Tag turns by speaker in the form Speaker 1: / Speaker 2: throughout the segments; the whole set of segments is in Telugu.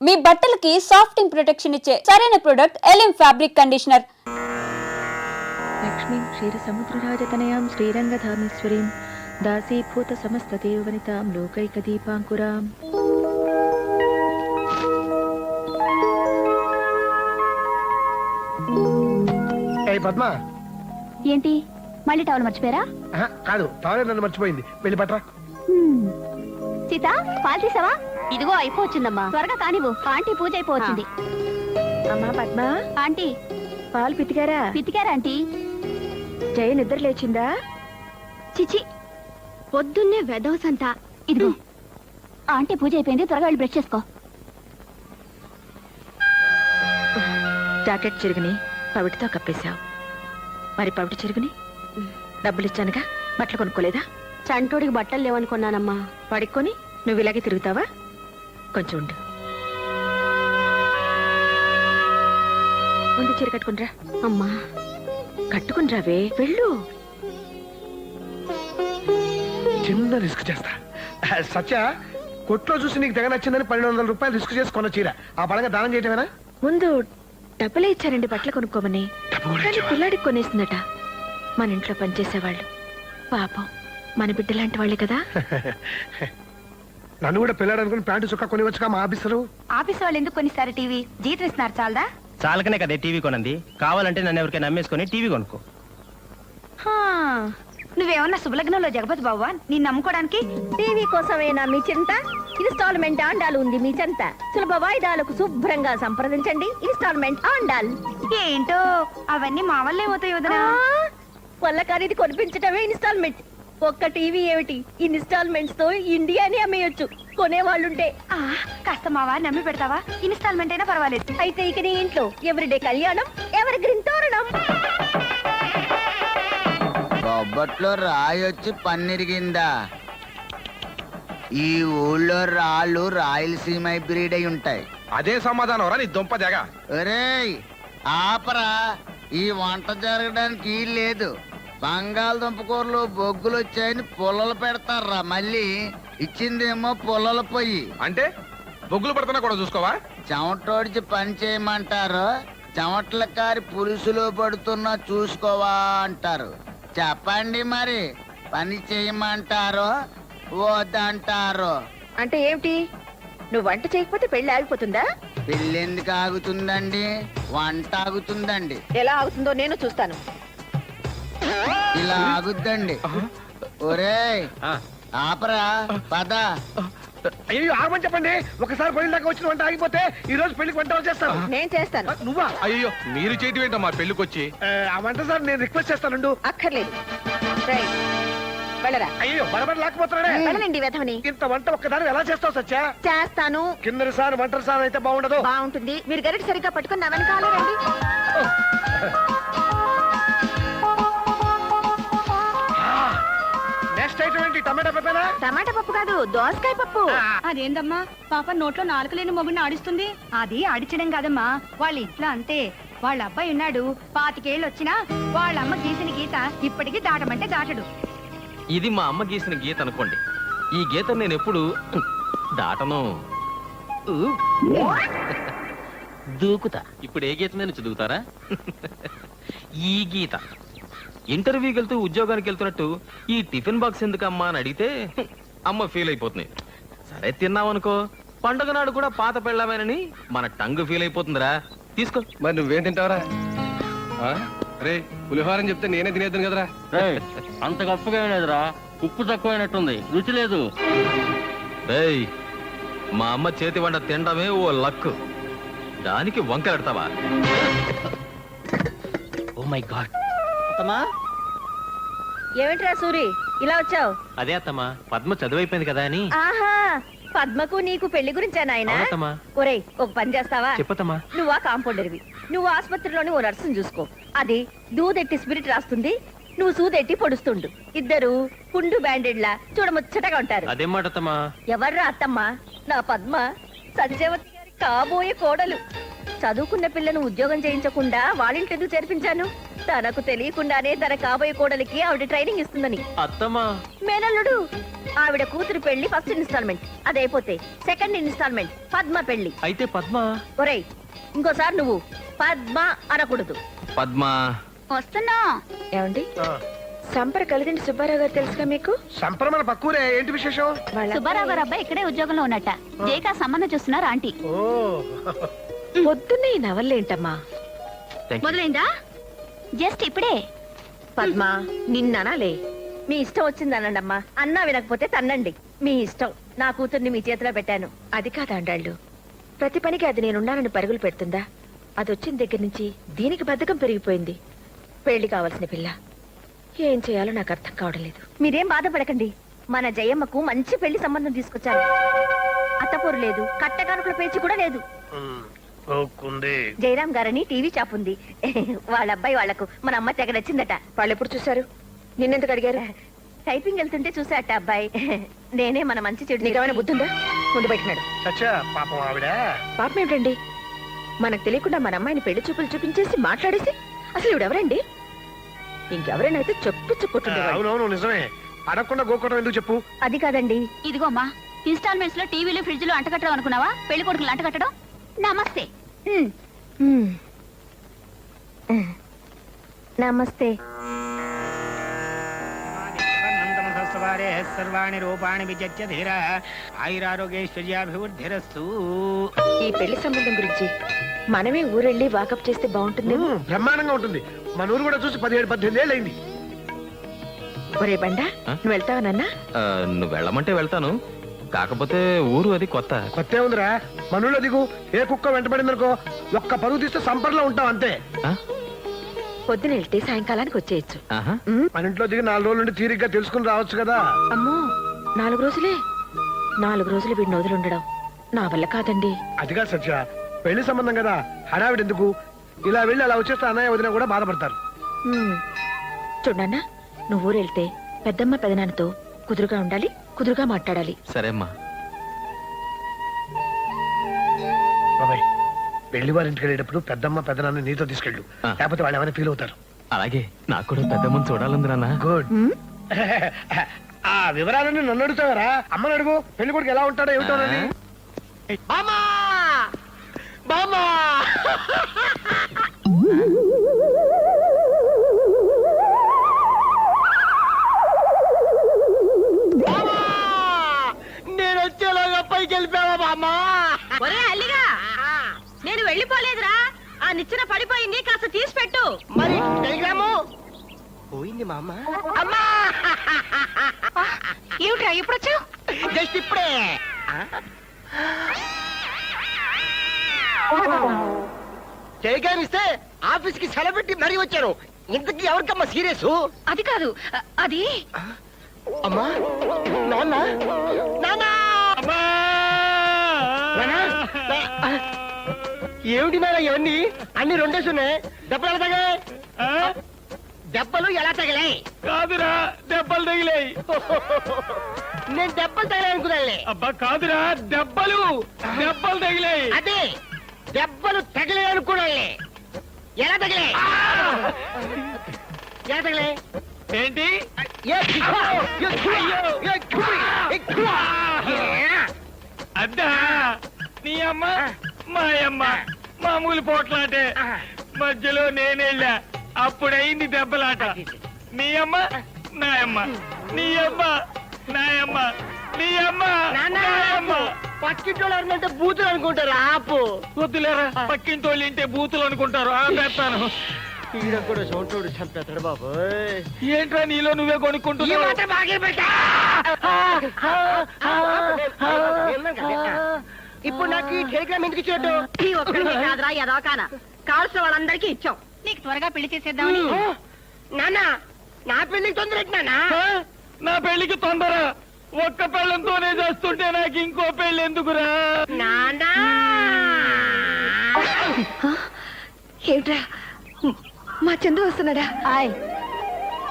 Speaker 1: మీ బట్టలకి సాఫ్టింగ్ ప్రొటెక్షన్ ఇచ్చే సరైన ప్రొడక్ట్ ఎలిమ్ ఫ్యాబ్రిక్ కండిషనర్.
Speaker 2: లక్ష్మీం క్షీర సముద్రరాజతనయాం శ్రీరంగధామేశ్వరీం దాసీభూత సమస్త దేవవనితాం లోకైక దీపాంకురాం.
Speaker 3: పద్మ,
Speaker 4: ఏంటి మళ్ళీ టవల్ మర్చిపోయారా?
Speaker 3: కాదు, టవల్ నన్ను మర్చిపోయింది. వెళ్ళి పట్రా.
Speaker 4: సీత, పాలు తీసావా? ఇదిగో అయిపోవచ్చిందమ్మా, త్వరగా కానివ్వు. ఆంటీ పూజ అయిపోవచ్చింది.
Speaker 2: అమ్మా పద్మ,
Speaker 4: ఆంటీ
Speaker 2: పాలు పితికారా?
Speaker 4: పితికారా ఆంటీ?
Speaker 2: జయ నిద్ర లేచిందా?
Speaker 4: చిచి, పొద్దున్నే వెదవసంతా. ఇదిగో ఆంటీ పూజ అయిపోయింది, త్వరగా వెళ్ళి బ్రష్ చేసుకో.
Speaker 2: జాకెట్ చిరుగుని పవిటితో కప్పేశావు. మరి పవిటి చిరుగుని డబ్బులు ఇచ్చానుగా, బట్టలు కొనుక్కోలేదా?
Speaker 4: చంటోడికి బట్టలు లేవనుకున్నానమ్మా.
Speaker 2: పడుకొని నువ్వు ఇలాగే తిరుగుతావా? కొంచెం ఉండు. ముందు చీర కట్టుకునిరా.
Speaker 4: అమ్మా
Speaker 2: కట్టుకునిరావే, వెళ్ళు.
Speaker 3: చిన్న రిస్క్ చేస్తా. సత్య, కొట్లో చూసి నీకు తెగ నచ్చిందని 1200 రూపాయలు రిస్క్ చేసి కొన్న చీర ఆ పడంగా దానం చేయటమేనా?
Speaker 2: ముందు డబ్బులే ఇచ్చారండి బట్టలు కొనుక్కోమని. కానీ పిల్లాడికి కొనేసిందట. మన ఇంట్లో పనిచేసేవాళ్ళు. పాపం మన బిడ్డ లాంటి వాళ్ళే కదా.
Speaker 3: నన్ను కూడా పిల్లాడనుకుని ప్యాంటు చుక్క కొనివచ్చుగా మా ఆఫీసరు.
Speaker 4: ఆఫీస్ వాళ్ళు ఎందుకు కొనిస్తారు? టీవీ జీతం ఇస్తున్నారు చాలదా?
Speaker 5: చాలకనే కదే టీవీ కొనంది. కావాలంటే నన్ను ఎవరికైనా నమ్మేసుకొని టీవీ కొనుక్కో.
Speaker 4: నువ్వేమన్నా శుభలగ్నంలో జగపతి బాబా నేను నమ్ముకోవడానికి? టీవీ కోసమేనా మీ చింత? ఇన్స్టాల్మెంట్ ఆండాలు ఉంది మీ చెంత. సులభ వాయిదాలకు శుభ్రంగా సంప్రదించండి. ఇన్స్టాల్మెంట్ ఆండాల్. ఏంటో అవన్నీ మా వల్లే అవుతాయి వదినా. వల్ల ఖరీదు కొనిపించటమే ఇన్స్టాల్మెంట్. ఒక్క టీవీ ఏమిటి, ఇన్స్టాల్మెంట్స్ తో ఇండియాని అమ్మేయొచ్చు కొనేవాళ్ళుంటే. కాస్త మా వారిని నమ్మి పెడతావా? ఇన్స్టాల్మెంట్ అయినా పర్వాలేదు. అయితే ఇక నీ ఇంట్లో ఎవరిడే కళ్యాణం, ఎవరి గ్రీన్ తోరణం.
Speaker 6: బొబ్బట్లో రాయొచ్చి పన్నిరిగిందా? ఈ ఊళ్ళో రాళ్ళు రాయలసీమ బ్రీడ్ అయి ఉంటాయి.
Speaker 7: అదే సమాధానం రా నీ దుంప జగ.
Speaker 6: ఒరేయ్ ఆపరా, ఈ వంట జరగడానికి లేదు. బంగాళదుంప కూరలు బొగ్గులు వచ్చాయని పుల్లలు పెడతారా, మళ్ళీ ఇచ్చిందేమో పుల్లల పొయ్యి.
Speaker 7: అంటే బొగ్గులు పడుతున్నా కూడా చూసుకోవా?
Speaker 6: చెమటోడిచి పని చేయమంటారు, చెమటల కారి పులుసులో పడుతున్నా చూసుకోవా అంటారు. చెప్పండి మరి, పని చేయమంటారో వద్దంటారో?
Speaker 2: అంటే ఏమిటి? నువ్వు వంట చేయకపోతే పెళ్లి ఆగిపోతుందా?
Speaker 6: పెళ్ళెందుకు ఆగుతుందండి? వంట ఆగుతుందండి.
Speaker 2: ఎలా ఆగుతుందో నేను చూస్తాను.
Speaker 6: ఇలా ఆగుద్దండి. ఒరేయ్ ఆపరా, పద.
Speaker 3: అయ్యో ఆగమని చెప్పండి. ఒకసారి పెళ్లి దాకా వచ్చిన వంట ఆగిపోతే ఈ రోజు పెళ్లికి వంట చేస్తాను.
Speaker 2: నేను చేస్తాను.
Speaker 3: నువ్వా?
Speaker 7: అయ్యో మీరు చేయటం ఏంటో మా పెళ్లికొచ్చి.
Speaker 3: ఆ వంట సార్ నేను రిక్వెస్ట్ చేస్తాను.
Speaker 2: అక్కర్లేదు. రేయ్, వెళ్ళరా.
Speaker 3: అయ్యో బడబడి లేకపోతున్నాడే.
Speaker 2: వెళ్ళండి వెధవని.
Speaker 3: ఇంత వంట ఒక్కదాని ఎలా చేస్తావు సత్య?
Speaker 2: చేస్తాను.
Speaker 3: కిందటి సార్ వంటల సార్ అయితే బాగుండదు.
Speaker 2: బాగుంటుంది. మీరు గరిట సరిగ్గా పట్టుకుని నా వెనకాలే రండి.
Speaker 3: నెక్స్ట్ ఐటమ్ ఏంటి? టమాటా పప్పేనా?
Speaker 2: టమాటా పప్పు కాదు, దోసకాయ పప్పు.
Speaker 4: అదేందమ్మా, పాప నోట్లో నాలుక లేని మొగుడిని ఆడిస్తుంది. అది ఆడించడం కాదమ్మా, వాళ్ళ ఇంట్లో అంతే. వాళ్ళ అబ్బాయి ఉన్నాడు, 25 ఏళ్ళు వచ్చినా వాళ్ళ అమ్మ గీసిన గీత ఇప్పటికీ దాటమంటే దాటడు.
Speaker 5: ఇది మా అమ్మ గీసిన గీత అనుకోండి. ఈ గీత నేను ఎప్పుడు దాటను. దూకుతా. ఇప్పుడు ఏ గీత నేను చదువుతారా? ఈ గీత. ఇంటర్వ్యూకి వెళ్తూ ఉద్యోగానికి వెళ్తున్నట్టు ఈ టిఫిన్ బాక్స్ ఎందుకమ్మా అని అడిగితే అమ్మ ఫీల్ అయిపోతుంది. సరే తిన్నావనుకో, పండుగ నాడు కూడా పాత పెళ్ళమేనని మన టంగ్ ఫీల్ అయిపోతుందిరా. తీసుకో.
Speaker 7: మరి నువ్వేం తింటావరా? రే పులిహోరని చెప్తే నేనే తినేద్దాను కదరా.
Speaker 5: అంత గొప్పగా లేదురా, ఉప్పు తక్కువైనట్టుంది, రుచి లేదు. రేయ్, మా అమ్మ చేతి వంట తినడమే ఓ లక్కు, దానికి వంకలెడతావా? Oh my God.
Speaker 2: అత్తమ్మా, ఏమిట్రా సూరి ఇలా వచ్చావు?
Speaker 5: అదే అత్తమ్మా, పద్మ చదువైపోయింది కదా అని.
Speaker 2: ఆహా, పద్మకు నీకు పెళ్లి గురించా నాయనా?
Speaker 5: అవునత్తమ్మా.
Speaker 2: ఒరేయ్, ఒక పని చేస్తావా?
Speaker 5: చెప్పత్తమ్మా.
Speaker 2: నువ్వు ఆ కాంపౌండర్వి, నువ్వు ఆసుపత్రిలోని ఓ నర్సును చూసుకో. అది దూదెట్టి స్పిరిట్ రాస్తుంది, నువ్వు సూదెట్టి పొడుస్తుండు. ఇద్దరు కుండు బ్యాండెడ్లా చూడముచ్చటగా ఉంటారు.
Speaker 5: అదేం మాట అత్తమ్మా?
Speaker 2: ఎవర్రా అత్తమ్మ? నా పద్మ, సంజయవతి గారి కాబోయే కోడలు. చదువుకున్న పిల్లను ఉద్యోగం చేయించకుండా వాళ్ళింటెందుకు చేర్పించాను? తనకు తెలియకుండానే తన కాబోయే కోడలికి ఆవిడ ట్రైనింగ్ ఇస్తుందని.
Speaker 5: అత్తమ్మా,
Speaker 2: మేనల్లుడు ఆవిడ కూతురు పెళ్లి ఫస్ట్ ఇన్స్టాల్మెంట్ అదైపోతే సెకండ్ ఇన్స్టాల్మెంట్ పద్మ పెళ్లి.
Speaker 5: అయితే పద్మ
Speaker 2: ఒరేయ్ ఇంకోసారి నువ్వు పద్మ అనకూడదు.
Speaker 5: పద్మ
Speaker 1: వస్తున్నా.
Speaker 4: ఏమండి సంపర కలిదిండి సుబ్బారావు గారు తెలుసుగా మీకు?
Speaker 3: సంప్రమణ పక్కూరే, ఏంటి విశేషం?
Speaker 1: సుబ్బారావు గారు అబ్బాయి ఇక్కడే ఉద్యోగంలో ఉన్నట్ట. జేకా సంబంధం చూస్తున్నారు ఆంటీ.
Speaker 3: ఓ
Speaker 4: పొద్దున్నే ఈ నవల్లేంటమ్మా?
Speaker 5: Thank you.
Speaker 1: మొదలైందా? జస్ట్ ఇప్పుడే.
Speaker 4: పద్మ నిన్ననాలే.
Speaker 2: మీ ఇష్టం వచ్చిందనండమ్మా. అన్నా వినకపోతే తన్నండి, మీ ఇష్టం. నా కూతుర్ని మీ చేతిలో పెట్టాను.
Speaker 4: అది కాదు అండాళ్ళు, ప్రతి పనికి అది నేనున్నానని పరుగులు పెడుతుందా? అది వచ్చిన దగ్గర నుంచి దీనికి బద్ధకం పెరిగిపోయింది. పెళ్లి కావాల్సిన పిల్ల. ఏం చేయాలో నాకు అర్థం కావడం లేదు.
Speaker 2: మీరేం బాధపడకండి, మన జయమ్మకు మంచి పెళ్లి సంబంధం తీసుకొచ్చాను. అత్తపూరు లేదు, కట్టకానుకల పేచి కూడా లేదు. జయరాం గారని టీవీ షాప్ ఉంది. వాళ్ళ అబ్బాయి వాళ్లకు మన అమ్మ తెగ నచ్చిందట.
Speaker 4: వాళ్ళు ఎప్పుడు చూశారు? నిన్నెందుకు అడిగారు?
Speaker 2: టైపింగ్ వెళ్తుంటే చూసాట అబ్బాయి. నేనే మన మంచి చెడు
Speaker 4: నీకేమైనా బుద్ధుందా? ముందు పెట్టినాడు.
Speaker 3: సచ్చా పాపం ఆవిడ.
Speaker 4: పాపం ఏమిటండి, మనకు తెలియకుండా మన అమ్మాయిని పెళ్లి చూపులు చూపించేసి మాట్లాడేసి అసలు ఇవిడెవరండి? ఇంకెవరైనా అయితే చెప్పుకుంటుండేవాళ్ళు.
Speaker 3: అవునవును నిజమే, అడగకుండా గోకోవడం ఎందుకు చెప్పు.
Speaker 2: అది కాదండి.
Speaker 1: ఇదిగోమ్మా, ఇన్స్టాల్మెంట్స్ లో టీవీలు ఫ్రిడ్జ్లు అంటకట్టడం అనుకున్నావా? పెళ్లి కొడుకులు అంటకట్టడం. నమస్తే.
Speaker 2: నమస్తే.
Speaker 8: సర్వాణి రూపాణి విచత్య ధీర ఆయురారోగ్యైశ్వర్యాభివృద్ధిరస్తు.
Speaker 4: ఈ పెళ్లి సంబంధం గురించి మనమే ఊరెళ్ళి వాకప్ చేస్తే బాగుంటుందేమో.
Speaker 3: బ్రహ్మాండంగా ఉంటుంది. మన ఊరు కూడా చూసి 17-18 ఏళ్ళు అయింది.
Speaker 4: ఒరే బండా, నువ్వు వెళ్తావా నాన్న?
Speaker 5: నువ్వు వెళ్ళమంటే వెళ్తాను, కాకపోతే ఊరు అది కొత్త.
Speaker 3: కొత్త ఉందిరా, మన ఊళ్ళో దిగు. ఏ కుక్క వెంటబడిందనుకో ఒక్క పరుగు తీస్తే సంపర్లో ఉంటాం అంతే.
Speaker 5: ఆ?
Speaker 4: పొద్దున వెళ్తే సాయంకాలానికి వచ్చేయచ్చు.
Speaker 5: ఆహా.
Speaker 3: మన ఇంట్లో దిగి 4 రోజుల నుండి తీరిగ్గా తెలుసుకుని రావచ్చు కదా.
Speaker 4: అమ్మో, 4 రోజులే? 4 రోజులు వీడిని వదిలిండడం నా వల్ల కాదండి.
Speaker 3: అదిగా సత్య, పెళ్లి సంబంధం కదా, హడావిడి ఎందుకు? ఇలా వెళ్ళి అలా వచ్చేస్తే అన్నయ్య వదిన కూడా బాధపడతారు.
Speaker 4: చూడన్నా, నువ్వు ఊరు వెళ్తే పెద్దమ్మ పెదనాన్నతో కుదురుగా ఉండాలి, కుదురుగా మాట్లాడాలి.
Speaker 5: సరే అమ్మా.
Speaker 3: బాబాయ్, పెళ్లి వారి ఇంటికి వెళ్ళేటప్పుడు పెద్దమ్మ పెద్దనాన్న నీతో తీసుకెళ్ళు, లేకపోతే వాళ్ళు ఏమైనా ఫీల్ అవుతారు.
Speaker 5: అలాగే, నాకు కూడా పెద్ద ముందు చూడాలంది నాన్న.
Speaker 3: గుడ్. ఆ వివరాలన్నీ నన్ను అడుగుతావరా? అమ్మని అడుగు, పెళ్లి కొడుకు ఎలా ఉంటాడో ఏమిటో.
Speaker 6: నేను వచ్చేలాగా పైకి వెళ్ళిపోయావా బామ్మా?
Speaker 2: ఒరే అల్లిగా, నేను వెళ్ళిపోలేదురా. ఆ నిచ్చెన పడిపోయింది, కాస్త తీసి పెట్టు.
Speaker 6: మరి టెలిగ్రాము పోయింది మా అమ్మ. అమ్మా,
Speaker 4: ఏమిట్రా ఇప్పుడు వచ్చావు?
Speaker 6: జస్ట్ ఇప్పుడే. టెలిగ్రామ్ ఇస్తే ఆఫీస్ కి సెలవు పెట్టి మరీ వచ్చాను. ఇంతకీ ఎవరికమ్మా సీరియస్?
Speaker 4: అది కాదు, అది
Speaker 6: అమ్మా, నాన్న, నాన్న, ఏమిటి నాన్న ఇవన్నీ? అన్ని రెండేసి ఉన్నాయి. దెబ్బలు ఎలా తగిలాయి? దెబ్బలు ఎలా తగిలాయి?
Speaker 7: కాదురా, దెబ్బలు తగిలాయి.
Speaker 6: నేను దెబ్బలు తగిలాయి అనుకున్నానులే.
Speaker 7: అబ్బా కాదురా, దెబ్బలు తగిలాయి.
Speaker 6: అదే దెబ్బలు తగిలాయి అనుకున్నానులే. ఎలా తగిలాయి? ఎలా తగిలాయి?
Speaker 7: ఏంటి? అద్దా, నీ అమ్మ మా అమ్మ మామూలు పోట్లాటే. మధ్యలో నేనెళ్ళా, అప్పుడైంది దెబ్బలాట. నీ అమ్మ నాయమ్మ, నీ అమ్మ నాయమ్మ, నీ అమ్మ నాయమ్మ.
Speaker 6: పక్కింటోళ్ళు ఎవరినంటే బూతులు అనుకుంటారు. ఆపు.
Speaker 7: వద్దులేరా, పక్కింటోళ్ళు ఇంటే బూతులు అనుకుంటారు. ఆపేస్తాను.
Speaker 6: ఈడ కూడా చోటోడు చంపేస్తాడు బాబు.
Speaker 7: ఏంట్రా నీలో నువ్వే కొనుక్కుంటున్నావు?
Speaker 6: ఇప్పుడు నాకు ఈ టెలిగ్రామ్ ఎందుకు ఇచ్చాడు?
Speaker 2: ఈ ఒక్కడికే కాదురా, ఎదవకాన కావాల్సిన వాళ్ళందరికీ ఇచ్చాం.
Speaker 1: నీకు త్వరగా పెళ్లి చేసేద్దామని.
Speaker 6: నాన్న, నా పెళ్లికి తొందర నాన్న.
Speaker 7: నా పెళ్లికి తొందర? ఒక్క పెళ్ళంతోనే చేస్తుంటే నాకు ఇంకో పెళ్లి ఎందుకురా?
Speaker 6: నాన్న,
Speaker 4: ఏమిట్రా, మా చందు వస్తున్నాడా?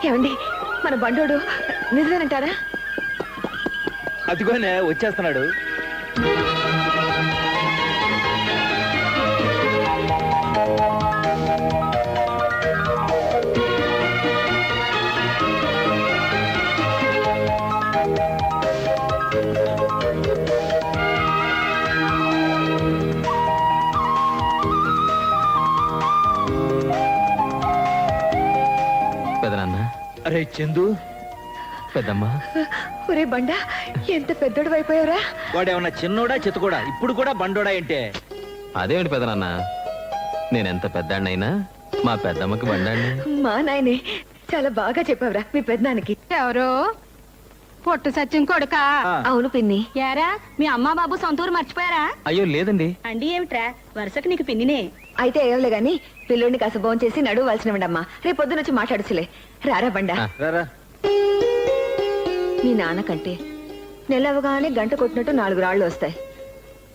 Speaker 4: ఏమండి, మన బండోడు నిజమేనంటారా?
Speaker 8: అదిగోనే వచ్చేస్తున్నాడు. అరే చందు,
Speaker 5: పెద్దమ్మా
Speaker 4: ఒరే బండా ఎంత పెద్దోడు అయిపోయావురా.
Speaker 8: వాడేమన్నా చిన్నోడా చిత్తకోడా? ఇప్పుడు కూడా బండోడా అంటే?
Speaker 5: అదేమిటి పెదనాన్న, నేనెంత పెద్దాడినైనా మా పెద్దమ్మకి బండాడిని.
Speaker 4: మా నాయనే చాలా బాగా చెప్పావురా మీ పెద్దనానికి.
Speaker 1: ఎవరో పొట్టు సత్యం కొడుక.
Speaker 4: అవును పిన్ని.
Speaker 1: యారా మీ అమ్మ బాబు సొంతూరు మర్చిపోయారా?
Speaker 5: అయ్యో లేదండి.
Speaker 2: అండి ఏమిట్రా వరుసకు నీకు పిన్నినే.
Speaker 4: అయితే ఏంలే గాని పిల్లోడిని కాస్త భోంచేసి చేసి నడువు వాల్సినవండమ్మా. రేపు పొద్దునొచ్చి మాట్లాడుచులే. రారా బండా.
Speaker 5: ఆ.
Speaker 8: రారా.
Speaker 4: మీ నాన్నకంటే నెలవగానే గంట కొట్టినట్టు 4 రాళ్ళు వస్తాయి.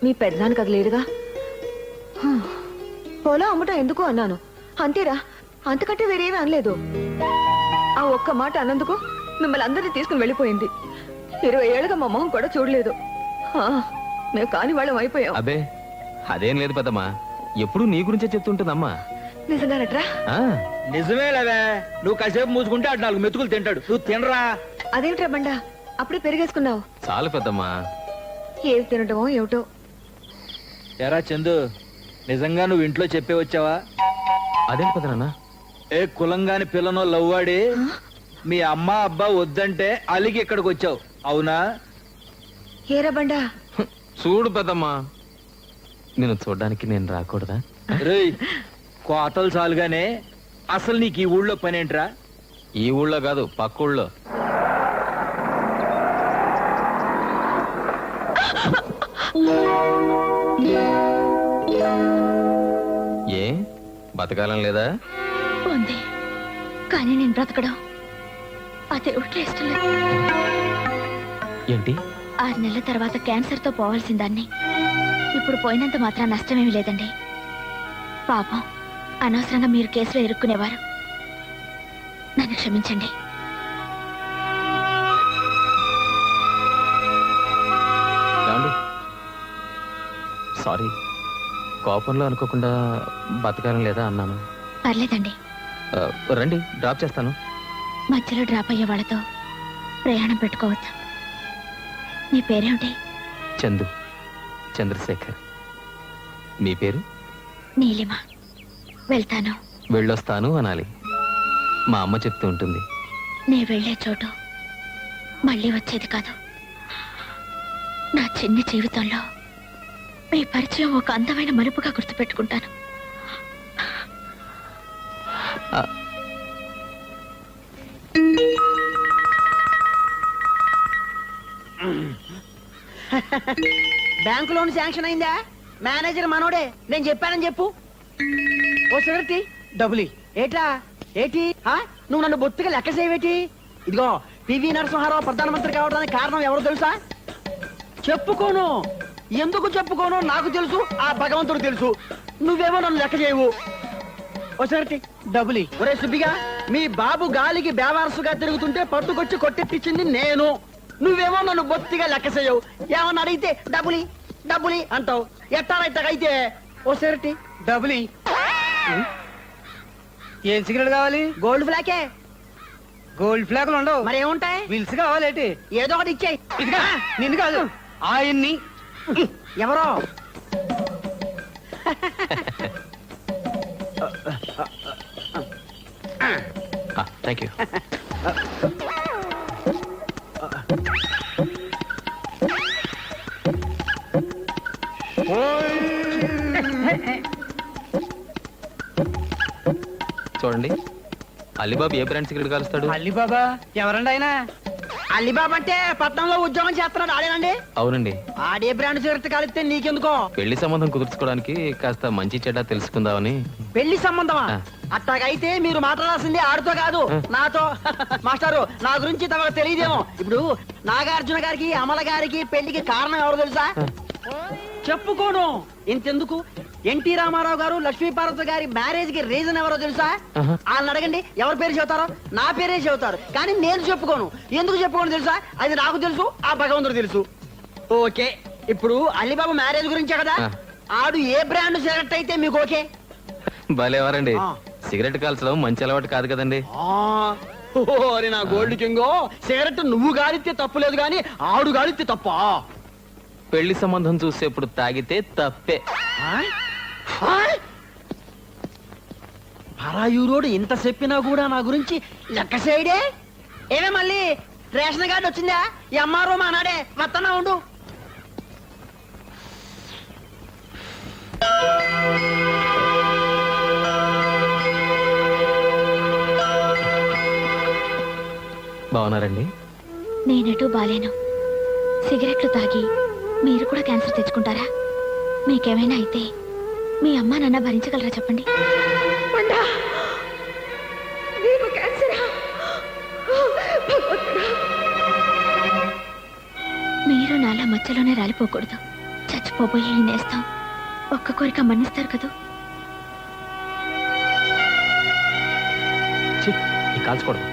Speaker 4: మీ పెద్దనాన్నకు అది లేదుగా. పొలం అమ్మటం ఎందుకు అన్నాను అంతేరా, అంతకంటే వేరేమీ అనలేదు. ఆ ఒక్క మాట అన్నందుకు మిమ్మల్ని అందరినీ తీసుకుని వెళ్ళిపోయింది. 20 ఏళ్ళుగా మా మొహం కూడా చూడలేదు. మేము కాని వాళ్ళం అయిపోయాం.
Speaker 5: అబే అదేం లేదు పెద్దమ్మా, ఎప్పుడు నీ గురించే చెప్తుంటుందమ్మా.
Speaker 4: నిజంగానట్రా?
Speaker 5: ఆ,
Speaker 8: నిజమేలవే, నువ్వు కాసేపు మూసుకుంటే అటు 4 మెతుకులు తింటాడు. నువ్వు తినరా.
Speaker 4: అదేమిట్రా బండా అప్పుడే పెరిగేసుకున్నావు.
Speaker 5: చాలు పెద్దమ్మా.
Speaker 4: ఏవి తినటమో ఏమిటో.
Speaker 8: ఎరా చందు, నిజంగా నువ్వు ఇంట్లో చెప్పే వచ్చావా?
Speaker 5: అదేంటి పెద్దనాన్న?
Speaker 8: ఏ కులంగాని పిల్లనో లవ్వాడి మీ అమ్మ అబ్బా వద్దంటే అలిగి ఇక్కడికి వచ్చావు, అవునా?
Speaker 4: ఏరా బండా?
Speaker 5: చూడు పెద్దమ్మా, నేను చూడ్డానికి నేను రాకూడదా?
Speaker 8: రేయ్, కోతలు చాలుగానే అసలు నీకు ఈ ఊళ్ళో పనేంట్రా?
Speaker 5: ఈ ఊళ్ళో కాదు, పక్క ఊళ్ళో. ఏ బతకాలం లేదా?
Speaker 1: ఉంది, కానీ నేను బ్రతకడం అదే ఇష్టం లేదు.
Speaker 5: ఏంటి?
Speaker 1: 6 నెలల తర్వాత క్యాన్సర్ తో పోవాల్సిన దాన్ని ఇప్పుడు పోయినంత మాత్రం నష్టమేమీ లేదండి. పాపం అనవసరంగా మీరు కేసులో ఇరుక్కునేవారు. నన్ను క్షమించండి.
Speaker 5: ఏమండి? సారీ, కోపంలో అనుకోకుండా బతకాలం లేదా అన్నాను.
Speaker 1: పర్లేదండి,
Speaker 5: ఆ, రండి డ్రాప్ చేస్తాను.
Speaker 1: మధ్యలో డ్రాప్ అయ్యే వాళ్ళతో ప్రయాణం పెట్టుకోవద్దు. మీ పేరేమిటి?
Speaker 5: చందు, చంద్రశేఖర్. మీ పేరు?
Speaker 1: నీలిమ. వెళ్తాను.
Speaker 5: వెళ్ళొస్తాను అనాలి. మా అమ్మ చెప్తూ ఉంటుంది.
Speaker 1: నే వెళ్లే చోటు మళ్ళీ వచ్చేది కాదు. నా చిన్ని జీవితంలో మీ పరిచయం ఒక అందమైన మలుపుగా గుర్తుపెట్టుకుంటాను.
Speaker 5: ఆ,
Speaker 6: బ్యాంకు లోన్ శాంక్షన్ అయిందా? మేనేజర్ మనోడే, నేను చెప్పానని చెప్పు. ఓ సిగరెట్ డబ్బులి. ఏటా ఏటి నువ్వు నన్ను బొత్తిగా లెక్క చేయవేటి? ఇదిగో పివి నరసింహారావు ప్రధానమంత్రి కావడానికి కారణం ఎవరో తెలుసా? చెప్పుకోను. ఎందుకు చెప్పుకోను నాకు తెలుసు, ఆ భగవంతుడు తెలుసు. నువ్వేమో నన్ను లెక్క చేయవు. ఓ సిగరెట్ డబ్బులి. ఒరే సుబ్బిగా, మీ బాబు గాలికి బేవారసుగా తిరుగుతుంటే పట్టుకొచ్చి కొట్టెట్టించింది నేను. నువ్వేమో నన్ను బొత్తిగా లెక్క చేయవు. ఏమన్నా అడిగితే డబ్బులి డబ్బులి అంటావు. ఎట్టారైతే ఓ సిగరెట్ డబ్బులి.
Speaker 8: ఏం సిగరెట్ కావాలి?
Speaker 6: గోల్డ్ ఫ్లాకే.
Speaker 8: గోల్డ్ ఫ్లాగ్లు ఉండవు,
Speaker 6: మరి ఏముంటాయి?
Speaker 8: విల్స్ కావాలేటి?
Speaker 6: ఏదో ఒకటి ఇచ్చేయి.
Speaker 8: నిన్ను కాదు, ఆయన్ని.
Speaker 6: ఎవరో
Speaker 5: థ్యాంక్ యూ. చూడండి, అలీబాబు ఏ బ్రాండ్ సిగరెట్ కాలుస్తాడు?
Speaker 8: అల్లిబాబా ఎవరండి ఆయన?
Speaker 6: అలీబాబా అంటే పట్నంలో ఉద్యోగం చేస్తున్నాడు ఆడేనండి.
Speaker 5: అవునండి.
Speaker 6: ఆడే బ్రాండ్ సిగరెట్ కాలిస్తే నీకెందుకో?
Speaker 5: పెళ్లి సంబంధం కుదుర్చుకోవడానికి కాస్త మంచి చెడ్డ తెలుసుకుందామని.
Speaker 6: పెళ్లి సంబంధమా?
Speaker 5: ఆ.
Speaker 6: అట్టాగైతే మీరు మాట్లాడాల్సింది ఆడితో కాదు,
Speaker 5: ఆ.
Speaker 6: నాతో. మాస్టారు, నా గురించి తమకు తెలియదేమో. ఇప్పుడు నాగార్జున గారికి అమల గారికి పెళ్లికి కారణం ఎవరు తెలుసా? చెప్పుకోను. ఇంతెందుకు, ఎన్టీ రామారావు గారు లక్ష్మీపార్వతి గారి మ్యారేజ్ కి రీజన్ ఎవరో తెలుసా?
Speaker 5: ఆహా.
Speaker 6: వాళ్ళని అడగండి, ఎవరి పేరు చెబుతారో. నా పేరే చెబుతారు, కానీ నేను చెప్పుకోను. ఎందుకు చెప్పుకోను తెలుసా? అది నాకు తెలుసు, ఆ భగవంతుడు తెలుసు. ఓకే, ఇప్పుడు అలీబాబు మ్యారేజ్ గురించే కదా.
Speaker 5: ఆ.
Speaker 6: ఆడు ఏ బ్రాండ్ సిగరెట్ అయితే మీకు ఓకే?
Speaker 5: భలేవారండి.
Speaker 6: ఆ.
Speaker 5: సిగరెట్ కాల్చడం మంచి అలవాటు కాదు కదండి.
Speaker 6: ఓరి నా గోల్డ్ కింగో, సిగరెట్ నువ్వు గాలిస్తే తప్పు లేదు, కానీ ఆడు గాలిస్తే తప్ప.
Speaker 5: పెళ్లి సంబంధం చూసేప్పుడు తాగితే తప్పే.
Speaker 6: పరాయూరోడు ఇంత చెప్పినా కూడా నా గురించి లెక్క చేయడే. ఏమే మళ్ళీ రేషన్ కార్డు వచ్చిందా? ఈ అమ్మారు మా నాడే వత్తనా ఉండు.
Speaker 5: బాగున్నారండి?
Speaker 1: నేనెటూ బాలేను. సిగరెట్లు తాగి మీరు కూడా క్యాన్సర్ తెచ్చుకుంటారా? మీకేమైనా అయితే మీ అమ్మ నాన్న భరించగలరా చెప్పండి. మీరు నాలా మధ్యలోనే రాలిపోకూడదు. చచ్చిపోబోయే ఈ నేస్తం ఒక్క కోరిక మన్నిస్తారు కదూ.
Speaker 5: ఛీ, ఈ కాల్చుకోవడం.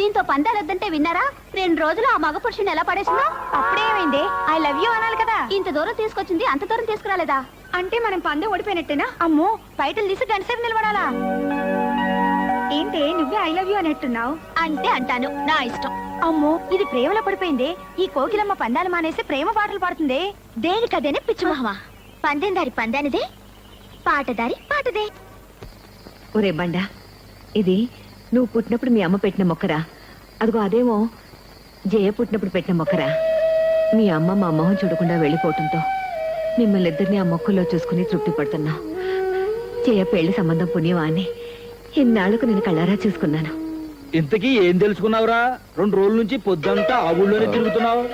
Speaker 4: దీంతో పందాలొద్దంటే విన్నారా? 2 రోజులు ఆ మగ పురుషుని ఎలా పడేసిందో. అప్పుడేమైంది? ఐ లవ్ యూ అనాలి కదా. ఇంత దూరం తీసుకొచ్చింది, అంత దూరం తీసుకురాలేదా? అంటే మనం పందెం ఓడిపోయినట్టేనా? అమ్మో, బయటలు తీసి గంటసేపు నిలబడాలా? ఏంటి నువ్వే ఐ లవ్ యూ అనేట్టున్నావు? అంటే అంటాను, నా ఇష్టం. అమ్మో, ఇది ప్రేమలో పడిపోయింది. ఈ కోకిలమ్మ పందాలు మానేసి ప్రేమ పాటలు పాడుతుంది.
Speaker 1: దేనికదేనే పిచ్చి మొహమా. పందెందారి పందానిదే, పాటదారి పాటదే.
Speaker 2: ఒరే బండా, ఇది నువ్వు పుట్టినప్పుడు మీ అమ్మ పెట్టిన మొక్కరా? అదిగో అదేమో జయ పుట్టినప్పుడు పెట్టిన మొక్కరా? మీ అమ్మ మా మొహం చూడకుండా వెళ్ళిపోవటంతో మిమ్మల్ని ఇద్దరిని ఆ మొక్కల్లో చూసుకుని తృప్తి పడుతున్నా. జయ పెళ్లి సంబంధం పుణ్యమా అని ఇన్నాళ్లకు నేను కళ్ళారా చూసుకున్నాను.
Speaker 8: ఇంతకీ ఏం తెలుసుకున్నావురా? 2 రోజుల నుంచి పొద్దంతా ఆ ఊళ్ళోనే తిరుగుతున్నావు.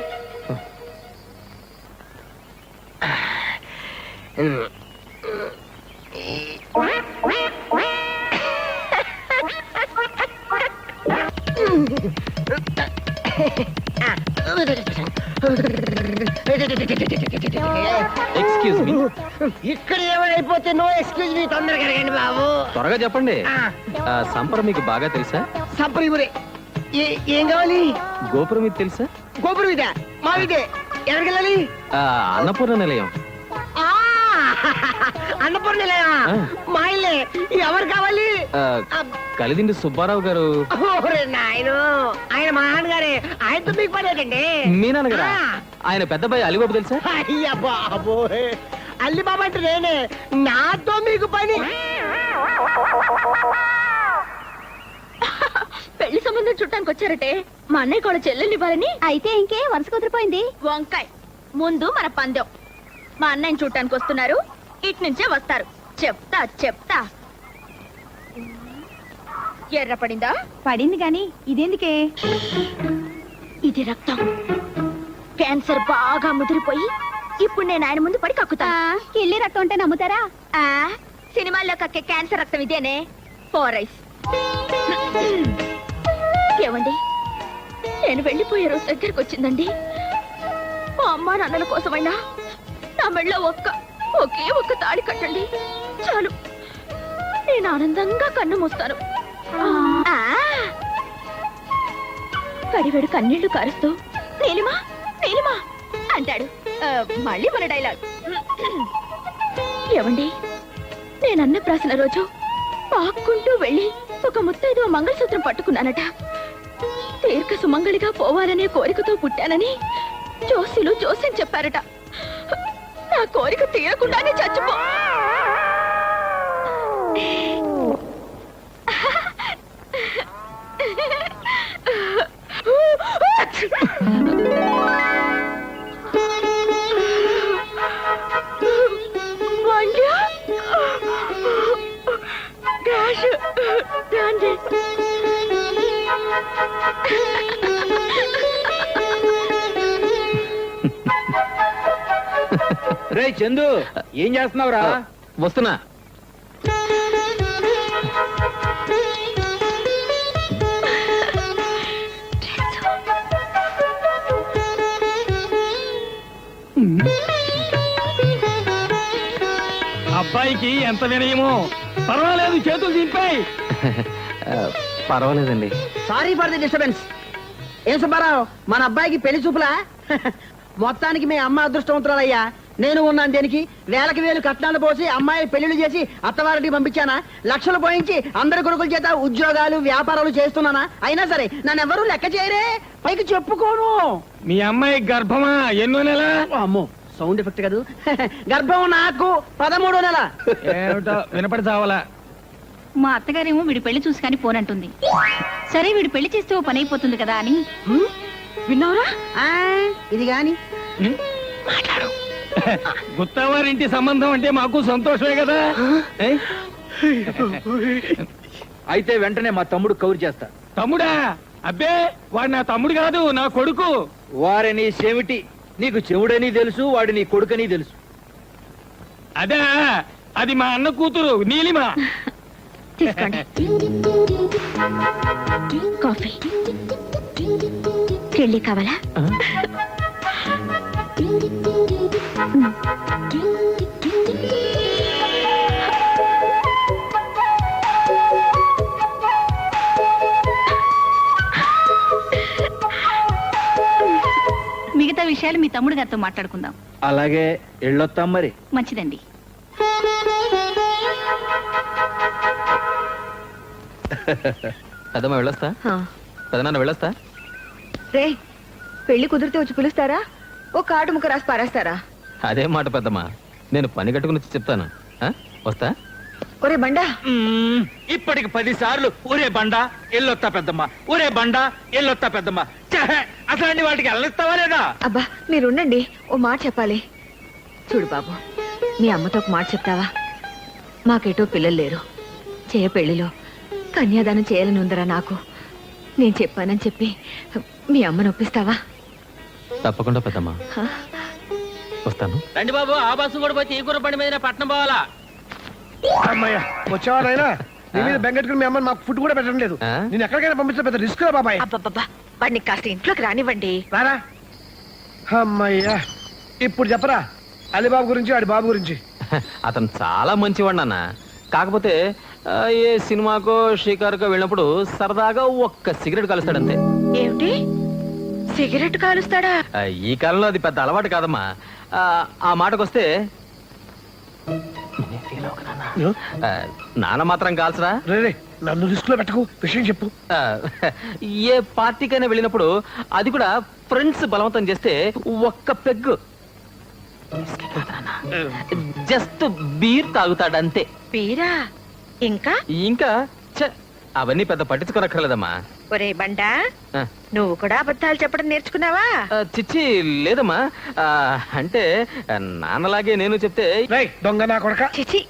Speaker 5: Excuse me.
Speaker 6: ఇక్కడ ఏమైపోతే నో ఎక్స్క్యూజ్ మీ, తొందరగా అడగండి బాబు.
Speaker 5: త్వరగా చెప్పండి. సంపర మీకు బాగా తెలుసా?
Speaker 6: సంప్రదిపురే. ఏం కావాలి?
Speaker 5: గోపురం ఇది తెలుసా?
Speaker 6: గోపురం ఇదే, మా ఇదే. ఎక్కడికి వెళ్ళాలి?
Speaker 5: అన్నపూర్ణ నిలయం.
Speaker 6: ఆ, అన్నపూర్ణలే.
Speaker 5: ఆ.
Speaker 6: మా ఇల్లే. ఎవరు కావాలి?
Speaker 5: కలిదిండి సుబ్బారావు గారు.
Speaker 6: ఓరే నాయను, ఆయన మా నాన్నగారే. ఆయనతో మీకు పని ఏంటండి?
Speaker 5: మీ నాన్నగారా? ఆయన పెద్దబాయి అలిబాబు తెలుసా?
Speaker 6: అయ్యా బాబోయ్, అల్లి బాబా అంటే నేనే. నాతో మీకు పని?
Speaker 1: పెళ్లి సంబంధం చుట్టానికి వచ్చారటే మా అన్నయ్య కూడా చెల్లెల్ని ఇవ్వాలని.
Speaker 4: అయితే ఇంకే వరుస కుదిరిపోయింది.
Speaker 1: వంకాయ్, ముందు మన పందెం. మా అన్నయ్యని చూడటానికి వస్తున్నారు, ఇటు నుంచే వస్తారు. చెప్తా చెప్తా. ఎర్ర పడిందా?
Speaker 4: పడింది గాని ఇదేందుకే?
Speaker 1: ఇది రక్తం. క్యాన్సర్ బాగా ముదిరిపోయి ఇప్పుడు నేను ఆయన ముందు పడి కక్కుతా.
Speaker 4: కిల్లి రక్తం ఉంటే నమ్ముతారా?
Speaker 1: సినిమాల్లో కక్కే క్యాన్సర్ రక్తం ఇదేనే. ఫోరైస్. ఏమండి, నేను వెళ్ళిపోయే రోజు దగ్గరకు వచ్చిందండి. మా అమ్మా నాన్నల కోసమైనా నా మెళ్ళో ఒకే ఒక్క తాళి కట్టండి చాలు. నేను ఆనందంగా కన్ను మూస్తాను. కడివెడు కన్నీళ్లు కారుస్తూ నీలిమా నీలిమా అంటాడు. మళ్ళీ మన డైలాగ్. ఏమండి, నేనన్న ప్రాసిన రోజు పాక్కుంటూ వెళ్ళి ఒక ముత్తైదువ మంగళసూత్రం పట్టుకున్నానట. దీర్ఘ సుమంగళిగా పోవాలనే కోరికతో పుట్టానని జోస్యులు జోస్యం చెప్పారట. నా కోరిక తీరకుండానే చచ్చిపో.
Speaker 8: రే చందు, ఏం చేస్తున్నావురా?
Speaker 5: వస్తున్నా.
Speaker 7: అబ్బాయికి ఎంత వినయమో. పర్వాలేదు, చేతులు దింపాయి.
Speaker 5: పర్వాలేదండి.
Speaker 6: Sorry for the disturbance. ఏం సుబ్బారావు, మన అబ్బాయికి పెళ్లి చూపులా? మొత్తానికి మీ అమ్మ అదృష్టవంతురాలయ్యా. నేను ఉన్నాను దేనికి? వేలకి వేలు కట్నాలు పోసి అమ్మాయి పెళ్లిళ్ళు చేసి అత్తవారికి పంపించానా? లక్షలు పోయించి అందరి కొడుకుల చేత ఉద్యోగాలు వ్యాపారాలు చేస్తున్నానా? అయినా సరే నన్ను ఎవరూ లెక్క చేయరే, పైకి చెప్పుకోను.
Speaker 7: మీ అమ్మాయి గర్భమా? ఎన్నో నెల?
Speaker 6: అమ్మో, సౌండ్ ఎఫెక్ట్ కాదు. గర్భం నాకు 13వ నెల.
Speaker 7: ఏమిటో వినపడి చావాలా?
Speaker 4: మా అత్తగారేమో వీడి పెళ్లి చూసి కానీ పోనంటుంది. సరే వీడు పెళ్లి చేస్తే ఓ పని అయిపోతుంది కదా అని.
Speaker 6: విన్నావురా ఇది గాని
Speaker 7: గుత్తవారింటి సంబంధం అంటే మాకు సంతోషమే కదా. ఏ?
Speaker 8: అయితే వెంటనే మా తమ్ముడు కౌరు చేస్తా.
Speaker 7: తమ్ముడా? అబ్బే వాడు నా తమ్ముడు కాదు, నా కొడుకు.
Speaker 8: వారిని చెవిటి, నీకు చెవుడని తెలుసు, వాడి నీ కొడుకని తెలుసు.
Speaker 7: అదే అది మా అన్న కూతురు నీలిమ.
Speaker 1: తీసుకోండి కాఫీ. కెళ్ళి కావాలా?
Speaker 4: మిగతా విషయాలు మీ తమ్ముడు గారితో మాట్లాడుకుందాం.
Speaker 8: అలాగే ఎళ్ళొత్తాం మరి.
Speaker 4: మంచిదండి.
Speaker 5: పెద్దమ్మ వెళ్ళొస్తా, పెదనాన్న వెళ్ళొస్తా.
Speaker 2: రే, పెళ్లి కుదిరితే వచ్చి పిలుస్తారా? ఓ కార్డు ముక్క రాసి పారేస్తారా?
Speaker 5: అదే మాట పెద్దమ్మ, నేను పని కట్టుకుని వచ్చి చెప్తాను. ఆ? వస్తా.
Speaker 2: ఒరే బండా,
Speaker 8: ఇప్పటికి 10 సార్లు ఊరే బండ ఎల్లొత్తా పెద్దమ్మ, ఊరే బండ ఎల్లొత్తా పెద్దమ్మ. అసలు వాటికి వెళ్ళిస్తావా లేదా?
Speaker 2: అబ్బా మీరుండండి, ఓ మాట చెప్పాలి. చూడు బాబు, మీ అమ్మతో ఒక మాట చెప్తావా? మాకేటో పిల్లలు లేరు. చేయ పెళ్లిలో కన్యాదానం చేయాలని ఉందరా నాకు. నేను చెప్పానని చెప్పి మీ అమ్మను ఒప్పిస్తావా?
Speaker 5: తప్పకుండా పెద్దమ్మ,
Speaker 2: హ?
Speaker 5: వస్తాను.
Speaker 7: రండి బాబు, ఆ బస్సు కూడా పోతే ఈ కూర బండి మీద పట్నం పోవాలా?
Speaker 3: అమ్మయ్య వచ్చావా నాయనా? నీ మీద బెంగెట్టుకుని మీ అమ్మ మాకు ఫుడ్ కూడా పెట్టడం లేదు.
Speaker 5: ఆ?
Speaker 3: నేను ఎక్కడికైనా పంపించే పెద్ద రిస్క్ బాబాయ్.
Speaker 2: అబ్బబ్బబ్బా, వాడిని కాస్త ఇంట్లోకి రానివ్వండి.
Speaker 3: రారా. అమ్మయ్యా, ఇప్పుడు చెప్పరా అలీబాబు గురించి, వాడి బాబు గురించి.
Speaker 5: అతను చాలా మంచివాడు అన్న. కాకపోతే ఏ సినిమాకో షికారుకో వెళ్ళినప్పుడు సరదాగా ఒక్క సిగరెట్ కలుస్తాడంతే.
Speaker 2: ఏమిటి, సిగరెట్ కాలుస్తాడా?
Speaker 5: ఈ కాలంలో అది పెద్ద అలవాటు కాదమ్మా. ఆ మాటకొస్తే నాన్న మాత్రం కాల్సరా.
Speaker 3: రే రే, నన్ను రిస్క్ లో పెట్టకు, విషయం చెప్పు.
Speaker 5: ఏ పార్టీకైనా వెళ్ళినప్పుడు, అది కూడా ఫ్రెండ్స్ బలవంతం చేస్తే ఒక్క పెగ్గు జస్ట్ బీర్ తాగుతాడంతే.
Speaker 2: పీరా? ఇంకా
Speaker 5: ఇంకా ఛ, అవన్నీ పెద్ద పట్టించుకోనక్కర్లేదమ్మా.
Speaker 2: ఒరే బండా,
Speaker 5: ఆ,
Speaker 2: నువ్వు కూడా అబద్ధాలు చెప్పడం నేర్చుకున్నావా?
Speaker 5: చిచ్చి లేదమ్మా. అంటే నాన్నలాగే నేను చెప్తే
Speaker 3: రేయ్ దొంగ నా కొడక,
Speaker 2: చిచి,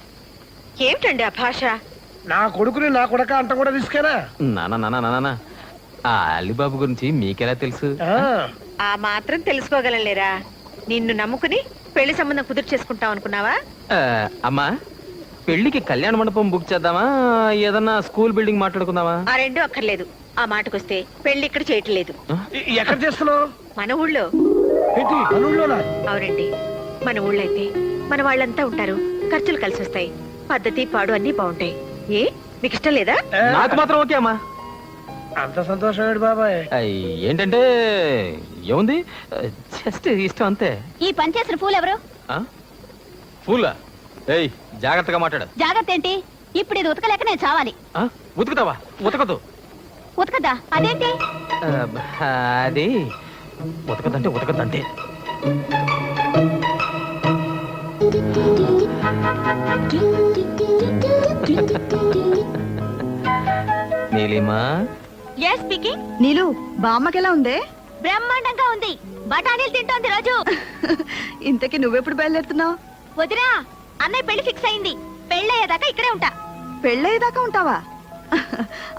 Speaker 2: ఏమిటండి ఆ భాష?
Speaker 3: నా కొడుకుని నా కొడక అంట కూడా రిస్కేనా?
Speaker 5: నాన్న నాన్న నాన్న ఆ అలీబాబు గురించి మీకెలా తెలుసు?
Speaker 3: ఆ,
Speaker 2: ఆ మాత్రం తెలుసుకోగలలేరా? నిన్ను నమ్ముకుని పెళ్లి సంబంధం కుదురు చేసుకుంటాం అనుకున్నావా?
Speaker 5: అమ్మా, పెళ్లికి కళ్యాణ మండపం బుక్ చేద్దామా, ఏదన్నా స్కూల్ బిల్డింగ్ మాట్లాడుకుందామా?
Speaker 2: ఆ రెండు అక్కర్లేదు. ఆ మాటకొస్తే పెళ్లి ఇక్కడ చేయట్లేదు.
Speaker 3: ఎక్కడ చేస్తున్నావు?
Speaker 2: మన ఊళ్ళో.
Speaker 3: ఏంటి అనుల్లోనా?
Speaker 2: అవునండి, మన ఊళ్ళో అయితే మన వాళ్ళంతా ఉంటారు, ఖర్చులు కలిసి వస్తాయి, పద్ధతి పాడు అన్ని బాగుంటాయి. ఏ మీకు ఇష్టం లేదా?
Speaker 5: నాకు మాత్రం ఓకే అమ్మా.
Speaker 3: అంత సంతోషం బాబాయ్.
Speaker 5: ఏంటంటే ఏముంది, జస్ట్ ఇష్టం అంతే.
Speaker 4: ఈ పని చేసిన పూలు ఎవరు?
Speaker 5: ఫూలా? ఏయ్ జాగ్రత్తగా మాట్లాడు.
Speaker 4: జాగ్రత్త ఏంటి? ఇప్పుడు ఇది ఉతకలేక నేను చావాలి.
Speaker 5: ఉతుకుతావా? ఉతకదు.
Speaker 4: ఉతకదా? అదేంటి?
Speaker 5: అది ఉతకదంటే ఉతకదంటే. Neelima,
Speaker 4: yes speaking.
Speaker 2: నీలు, బామ్మకెలా ఉందే?
Speaker 4: బ్రహ్మాండంగా ఉంది. బఠానీలు తింటోంది రోజు.
Speaker 2: ఇంతకీ నువ్వెప్పుడు బయలుదేరుతున్నావు?
Speaker 4: వదినా, అన్నయ్య పెళ్లి ఫిక్స్ అయింది. పెళ్ళయ్యేదాకా ఇక్కడే ఉంటా.
Speaker 2: పెళ్ళయ్యేదాకా ఉంటావా?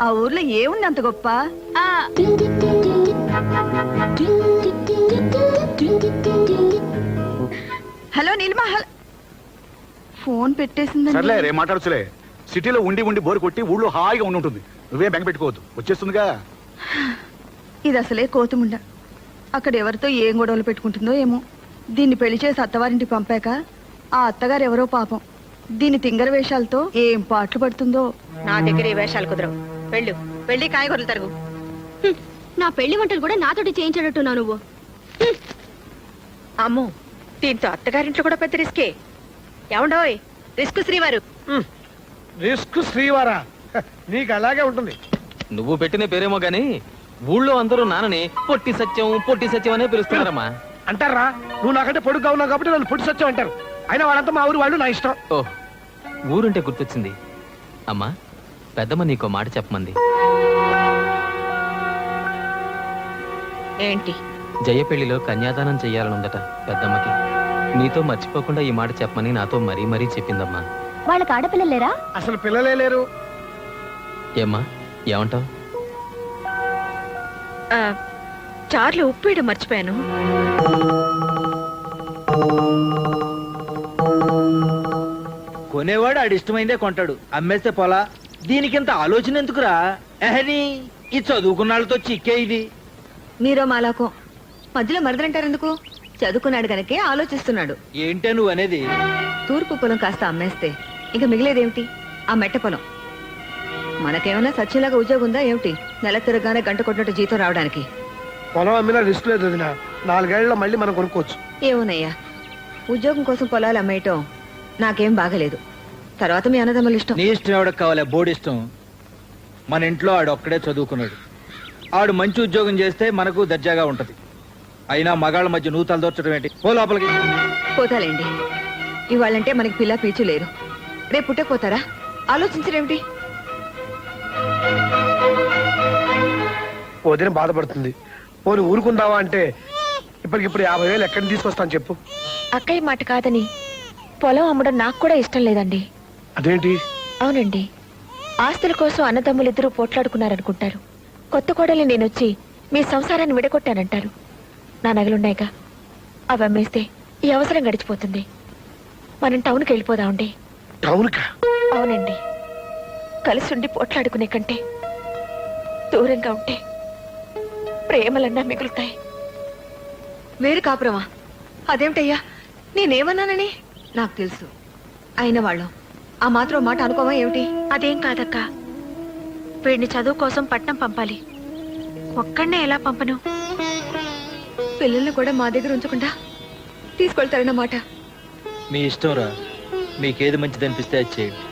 Speaker 2: ఆ ఊర్లో ఏముంది అంత గొప్ప?
Speaker 4: ఆ,
Speaker 2: హలో నీలిమా, ఫోన్ పెట్టేసిందండి.
Speaker 9: సర్లే రే మాట్లాడచ్చులే. సిటీలో ఉండి ఉండి బోరు కొట్టి ఊళ్ళో హాయిగా ఉండి ఉంటుంది. నువ్వే బెంగ పెట్టుకోవద్దు, వచ్చేస్తుందిగా.
Speaker 2: ఇది అసలే కోతుముండ. అక్కడ ఎవరితో ఏం గొడవలు పెట్టుకుంటుందో ఏమో. దీన్ని పెళ్లి చేసి అత్తవారింటికి పంపాక ఆ అత్తగారు ఎవరో పాపం, దీని తింగర వేషాలతో ఏం పాటలు పడుతుందో. నా దగ్గర ఏ వేషాలు కుదరవు. వెళ్ళు, వెళ్ళి కాయగూరలు తరుగు.
Speaker 4: నా పెళ్లి వంటలు కూడా నాతోటి చేయించేటట్టున్నావు నువ్వు.
Speaker 2: అమ్మో, దీంతో అత్తగారింట్లో కూడా పెద్ద రిస్కే. ఏమండోయ్, రిస్క్ శ్రీవారు.
Speaker 3: రిస్క్ శ్రీవారా? నీకు అలాగే ఉంటుంది.
Speaker 5: నువ్వు పెట్టిన పేరేమో గాని ఊళ్ళో అందరూ నాన్నని పొట్టి సత్యం అనే పిలుస్తున్నారమ్మా.
Speaker 3: అంటారా? నువ్వు నాకంటే పొడుగ్గా ఉన్నావు కాబట్టి నన్ను పొట్టి సత్యం అంటారు. అయినా వాళ్ళంతా మా ఊరు వాళ్ళు, నా ఇష్టం.
Speaker 5: ఓ, ఊరుంటే గుర్తొచ్చింది అమ్మా. పెద్దమ్మ నీకో మాట చెప్పమంది.
Speaker 2: ఏంటి?
Speaker 5: జయ పెళ్లిలో కన్యాదానం చెయ్యాలనుందట పెద్దమ్మకి. నీతో మర్చిపోకుండా ఈ మాట చెప్పమని నాతో మరీ మరీ చెప్పిందమ్మా.
Speaker 1: వాళ్ళకి ఆడపిల్లలేరా?
Speaker 3: అసలు పిల్లలే లేరు.
Speaker 5: ఏమ్మా, ఏమంటావు?
Speaker 2: చార్లు ఉప్పు వేయడం మర్చిపోయాను.
Speaker 8: కొనేవాడు ఆడి ఇష్టమైందే కొంటాడు, అమ్మేస్తే పోలా. దీనికింత ఆలోచన ఎందుకురా? ఎహని ఈ చదువుకున్న వాళ్ళతో చిక్కే ఇది.
Speaker 2: మీరో మాలాకో మధ్యలో మరదలంటారెందుకు? చదువుకున్నాడు గనకే ఆలోచిస్తున్నాడు.
Speaker 8: ఏంటే నువ్వు అనేది?
Speaker 2: తూర్పు పొలం కాస్త అమ్మేస్తే ఇంకా మిగిలేదేమిటి? ఆ మెట్ట పొలం. మనకేమైనా సత్యంలాగా ఉద్యోగం ఉందా ఏమిటి? నెల తిరగానే గంట కొట్టినట్టు జీతం రావడానికి.
Speaker 3: పొలం అమ్మినా రిస్క్ లేదు వదినా. 4 ఏళ్లలో మళ్ళీ మనం కొనుక్కోవచ్చు.
Speaker 2: ఏమోనయ్యా, ఉద్యోగం కోసం పొలాలు అమ్మేయటం నాకేం బాగలేదు. తర్వాత మీ అన్నదమ్ముల ఇష్టం.
Speaker 8: నీ ఇష్టం ఎవడకు కావాలి? బోర్డు ఇష్టం. మన ఇంట్లో ఆడు ఒక్కడే చదువుకున్నాడు. ఆడు మంచి ఉద్యోగం చేస్తే మనకు దర్జాగా ఉంటది. అయినా మగాళ్ళ మధ్య నూతలు దోర్చడం ఏంటి? పో లోపలికి.
Speaker 2: పోతాలేండి. ఇవాళంటే మనకి పిల్ల పీచు లేరు. రేపు పుట్టకపోతారా? ఆలోచించరేమిటి?
Speaker 3: వదిన బాధపడుతుంది. పోనీ ఊరుకుందావా అంటే ఇప్పటికిప్పుడు 50,000 ఎక్కడిని తీసుకొస్తాను చెప్పు.
Speaker 1: అక్కయ్య మాట కాదని పొలం అమ్మడం నాకు కూడా ఇష్టం లేదండి.
Speaker 3: అదేంటి?
Speaker 1: అవునండి, ఆస్తుల కోసం అన్నదమ్ములిద్దరూ పోట్లాడుకున్నారనుకుంటారు. కొత్త కోడలి నేనొచ్చి మీ సంసారాన్ని విడగొట్టానంటారు. నా నగలున్నాయిగా, అవి అమ్మేస్తే ఈ అవసరం గడిచిపోతుంది. మనం టౌన్కి వెళ్ళిపోదామండి.
Speaker 3: టౌన్కా?
Speaker 1: అవునండి, కలిసి ఉండి పోట్లాడుకునే కంటే దూరంగా ఉంటే ప్రేమలన్నా మిగులుతాయి.
Speaker 2: వేరు కాపురమా? అదేమిటయ్యా, నేనేమన్నానని? నాకు తెలుసు. అయిన వాళ్ళం ఆ మాత్రం మాట అనుకోవా ఏమిటి?
Speaker 1: అదేం కాదక్క, వీడిని చదువు కోసం పట్నం పంపాలి. ఒక్కడనే ఎలా పంపను?
Speaker 2: పిల్లల్ని కూడా మా దగ్గర ఉంచకుండా తీసుకెళ్తారన్నమాట.
Speaker 8: మీ ఇష్టం రా. మీకేది మంచిది అనిపిస్తే అది చేయండి.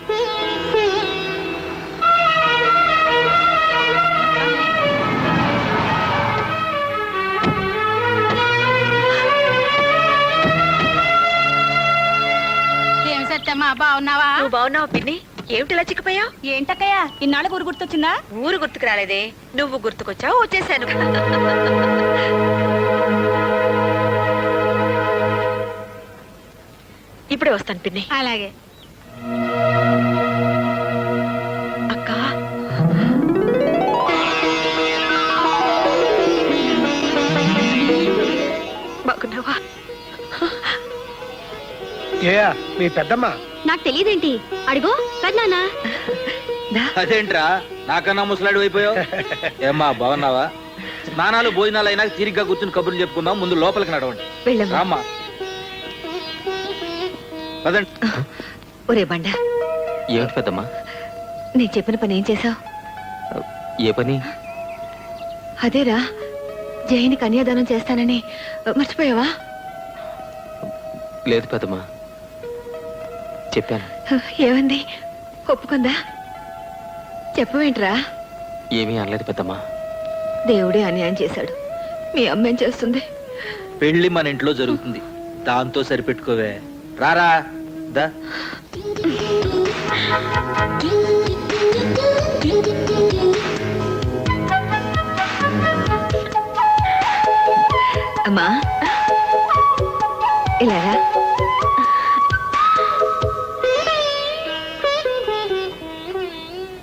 Speaker 4: ఏం సత్యమ్మా, బాగున్నావా?
Speaker 2: నువ్వు బాగున్నావు పిన్ని? ఏమిటిలా చిక్కిపోయావు?
Speaker 4: ఏంటక్కయ్యా, ఇన్నాళ్ళ ఊరు గుర్తొచ్చిందా?
Speaker 2: ఊరు గుర్తుకు రాలేదే, నువ్వు గుర్తుకొచ్చావు, వచ్చేసాను. ఇప్పుడే వస్తాను పిన్ని.
Speaker 4: అలాగే.
Speaker 1: అక్క, బాగున్నావా?
Speaker 3: ఏ మీ పెద్దమ్మ?
Speaker 1: నాకు తెలియదేంటి? అడుగు పెద్దనా.
Speaker 8: అదేంట్రా నాకన్నా ముసలాడు అయిపోయావు? ఏమ్మా బాగున్నావా? స్నానాలు భోజనాలు అయినా తీరిగ్గా కూర్చుని కబుర్లు చెప్పుకుందాం. ముందు లోపలికి నడవండి.
Speaker 2: వెళ్ళమ్మా.
Speaker 8: రామ్మా. పదండి.
Speaker 2: ఒరే బండ,
Speaker 5: ఏమిటి పెద్దమ్మా?
Speaker 2: నేను చెప్పిన పని ఏం చేశావు?
Speaker 5: ఏ పని?
Speaker 2: అదేరా, జైని కన్యాదానం చేస్తానని మర్చిపోయావా?
Speaker 5: లేదు పెద్దమ్మా, చెప్పాను.
Speaker 2: ఏమంది? ఒప్పుకుందా? చెప్పవేంట్రా?
Speaker 5: ఏమీ అనలేదు పెద్దమ్మా.
Speaker 2: దేవుడే అన్యాయం చేశాడు. మీ అమ్మేం చేస్తుంది?
Speaker 8: పెళ్లి మన ఇంట్లో జరుగుతుంది, దాంతో సరిపెట్టుకోవే. రారా దా.
Speaker 2: అమ్మా ఇలా రా.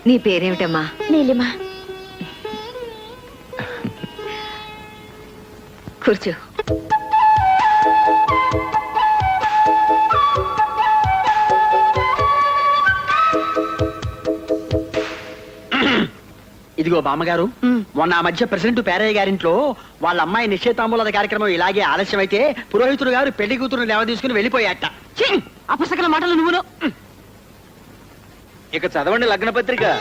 Speaker 2: నీ పేరేమిటమ్మా?
Speaker 1: నీలిమా.
Speaker 2: కూర్చో.
Speaker 6: ఇదిగో బామ్మగారు, మొన్న ఆ మధ్య ప్రెసిడెంట్ పేరయ్య గారింట్లో వాళ్ళ అమ్మాయి నిశ్చయితాంబూల కార్యక్రమం ఇలాగే ఆలస్యం అయితే పురోహితుడు గారు పెళ్లి కూతురు లేవ తీసుకుని వెళ్ళిపోయాట. అపసకల మాటలు నువ్వును.
Speaker 8: ఇక చదవండి లగ్న పత్రిక.